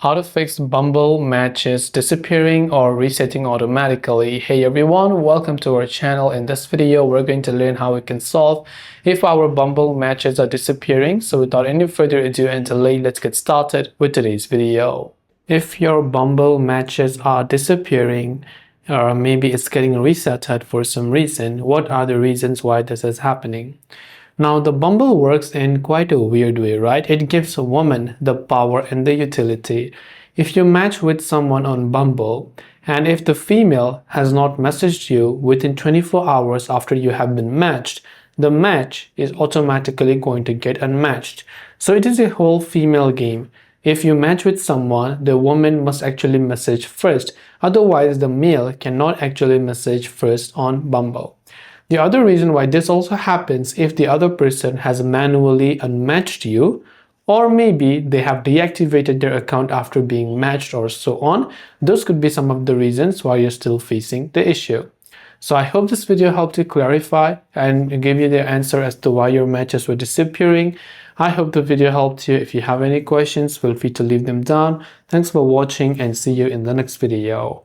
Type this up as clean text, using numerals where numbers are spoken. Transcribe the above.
How to fix Bumble matches disappearing or resetting automatically. Hey everyone, welcome to our channel. In this video, we're going to learn how we can solve if our Bumble matches are disappearing. So without any further ado and delay, let's get started with today's video. If your Bumble matches are disappearing, or maybe it's getting resetted for some reason, what are the reasons why this is happening? Now, the Bumble works in quite a weird way, right? It gives a woman the power and the utility. If you match with someone on Bumble, and if the female has not messaged you within 24 hours after you have been matched, the match is automatically going to get unmatched. So it is a whole female game. If you match with someone, the woman must actually message first. Otherwise, the male cannot actually message first on Bumble. The other reason why this also happens if the other person has manually unmatched you, or maybe they have deactivated their account after being matched or so on. Those could be some of the reasons why you're still facing the issue. So I hope this video helped you clarify and give you the answer as to why your matches were disappearing. I hope the video helped you. If you have any questions, feel free to leave them down. Thanks for watching and see you in the next video.